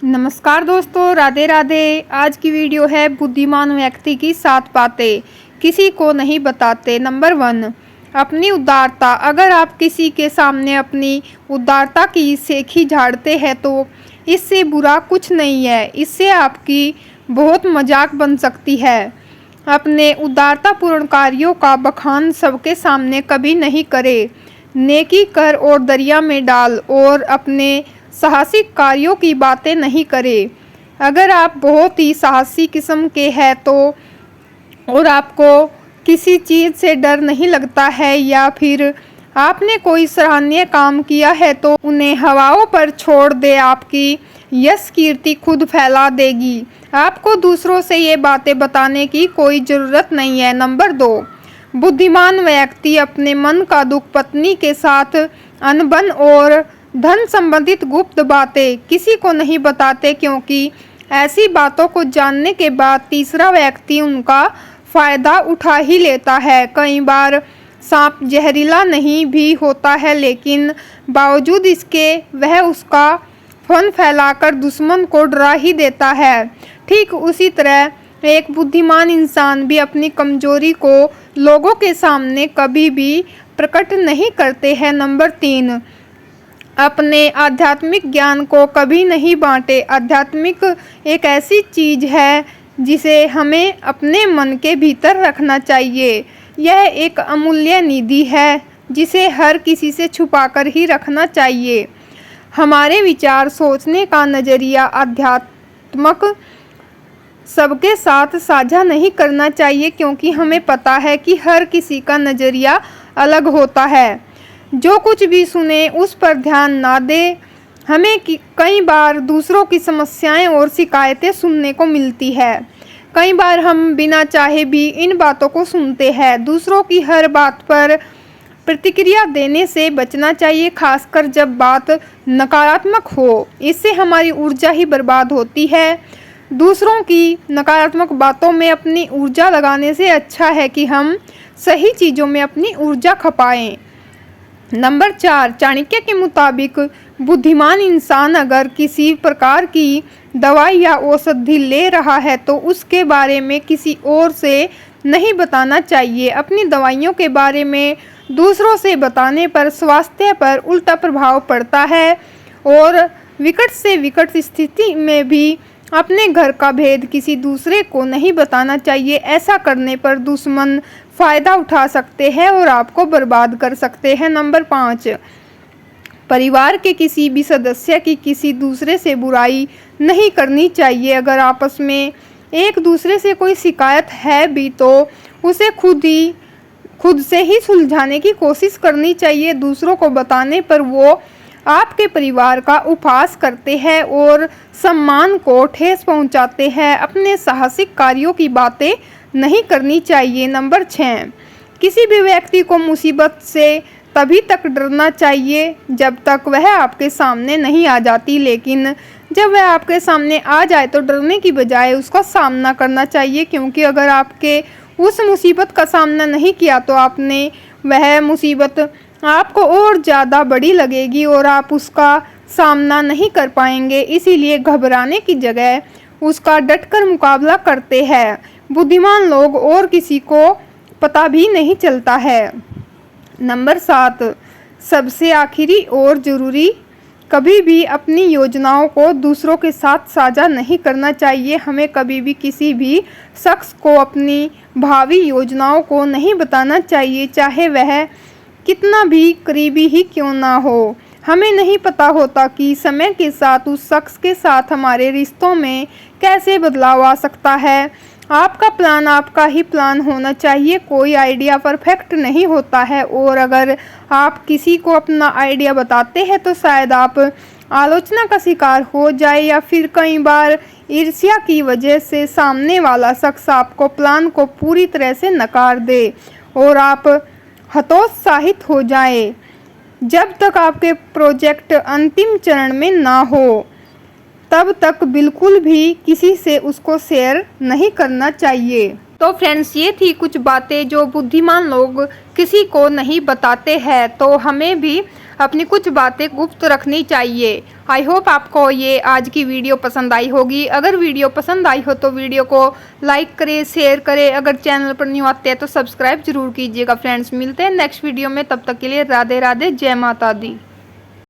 नमस्कार दोस्तों, राधे राधे। आज की वीडियो है बुद्धिमान व्यक्ति की 7 बातें किसी को नहीं बताते। नंबर 1, अपनी उदारता। अगर आप किसी के सामने अपनी उदारता की सेखी झाड़ते हैं तो इससे बुरा कुछ नहीं है, इससे आपकी बहुत मजाक बन सकती है। अपने उदारतापूर्ण कार्यों का बखान सबके सामने कभी नहीं करें। नेकी कर और दरिया में डाल और अपने साहसिक कार्यों की बातें नहीं करें। अगर आप बहुत ही साहसी किस्म के हैं तो और आपको किसी चीज़ से डर नहीं लगता है या फिर आपने कोई सराहनीय काम किया है तो उन्हें हवाओं पर छोड़ दे। आपकी यश कीर्ति खुद फैला देगी। आपको दूसरों से ये बातें बताने की कोई ज़रूरत नहीं है। नंबर 2, बुद्धिमान व्यक्ति अपने मन का दुख पत्नी के साथ अनबन और धन संबंधित गुप्त बातें किसी को नहीं बताते, क्योंकि ऐसी बातों को जानने के बाद तीसरा व्यक्ति उनका फायदा उठा ही लेता है। कई बार सांप जहरीला नहीं भी होता है, लेकिन बावजूद इसके वह उसका फन फैलाकर दुश्मन को डरा ही देता है। ठीक उसी तरह एक बुद्धिमान इंसान भी अपनी कमजोरी को लोगों के सामने कभी भी प्रकट नहीं करते हैं। नंबर 3, अपने आध्यात्मिक ज्ञान को कभी नहीं बांटे। आध्यात्मिक एक ऐसी चीज़ है जिसे हमें अपने मन के भीतर रखना चाहिए। यह एक अमूल्य निधि है जिसे हर किसी से छुपाकर ही रखना चाहिए। हमारे विचार, सोचने का नज़रिया आध्यात्मक सबके साथ साझा नहीं करना चाहिए, क्योंकि हमें पता है कि हर किसी का नज़रिया अलग होता है। जो कुछ भी सुने उस पर ध्यान ना दे। हमें कई बार दूसरों की समस्याएं और शिकायतें सुनने को मिलती है। कई बार हम बिना चाहे भी इन बातों को सुनते हैं। दूसरों की हर बात पर प्रतिक्रिया देने से बचना चाहिए, खासकर जब बात नकारात्मक हो। इससे हमारी ऊर्जा ही बर्बाद होती है। दूसरों की नकारात्मक बातों में अपनी ऊर्जा लगाने से अच्छा है कि हम सही चीज़ों में अपनी ऊर्जा खपाएं। नंबर 4, चाणक्य के मुताबिक बुद्धिमान इंसान अगर किसी प्रकार की दवाई या औषधि ले रहा है तो उसके बारे में किसी और से नहीं बताना चाहिए। अपनी दवाइयों के बारे में दूसरों से बताने पर स्वास्थ्य पर उल्टा प्रभाव पड़ता है और विकट से विकट स्थिति में भी अपने घर का भेद किसी दूसरे को नहीं बताना चाहिए। ऐसा करने पर दुश्मन फ़ायदा उठा सकते हैं और आपको बर्बाद कर सकते हैं। नंबर 5, परिवार के किसी भी सदस्य की किसी दूसरे से बुराई नहीं करनी चाहिए। अगर आपस में एक दूसरे से कोई शिकायत है भी तो उसे खुद से ही सुलझाने की कोशिश करनी चाहिए। दूसरों को बताने पर वो आपके परिवार का उपहास करते हैं और सम्मान को ठेस पहुंचाते हैं। अपने साहसिक कार्यों की बातें नहीं करनी चाहिए। नंबर 6, किसी भी व्यक्ति को मुसीबत से तभी तक डरना चाहिए जब तक वह आपके सामने नहीं आ जाती, लेकिन जब वह आपके सामने आ जाए तो डरने की बजाय उसका सामना करना चाहिए, क्योंकि अगर आपके उस मुसीबत का सामना नहीं किया तो आपने वह मुसीबत आपको और ज़्यादा बड़ी लगेगी और आप उसका सामना नहीं कर पाएंगे। इसीलिए घबराने की जगह उसका डटकर मुकाबला करते हैं। बुद्धिमान लोग और किसी को पता भी नहीं चलता है। नंबर 7, सबसे आखिरी और ज़रूरी, कभी भी अपनी योजनाओं को दूसरों के साथ साझा नहीं करना चाहिए। हमें कभी भी किसी भी शख्स को अपनी भावी योजनाओं को नहीं बताना चाहिए, चाहे वह कितना भी करीबी ही क्यों ना हो। हमें नहीं पता होता कि समय के साथ उस शख्स के साथ हमारे रिश्तों में कैसे बदलाव आ सकता है। आपका प्लान आपका ही प्लान होना चाहिए। कोई आइडिया परफेक्ट नहीं होता है और अगर आप किसी को अपना आइडिया बताते हैं तो शायद आप आलोचना का शिकार हो जाए या फिर कई बार ईर्ष्या की वजह से सामने वाला शख्स आपको प्लान को पूरी तरह से नकार दे और आप हतोत्साहित हो जाए। जब तक आपके प्रोजेक्ट अंतिम चरण में ना हो तब तक बिल्कुल भी किसी से उसको शेयर नहीं करना चाहिए। तो फ्रेंड्स, ये थी कुछ बातें जो बुद्धिमान लोग किसी को नहीं बताते हैं। तो हमें भी अपनी कुछ बातें गुप्त रखनी चाहिए। आई होप आपको ये आज की वीडियो पसंद आई होगी। अगर वीडियो पसंद आई हो तो वीडियो को लाइक करें, शेयर करें। अगर चैनल पर न्यू आते हैं तो सब्सक्राइब जरूर कीजिएगा फ्रेंड्स। मिलते हैं नेक्स्ट वीडियो में, तब तक के लिए राधे राधे, जय माता दी।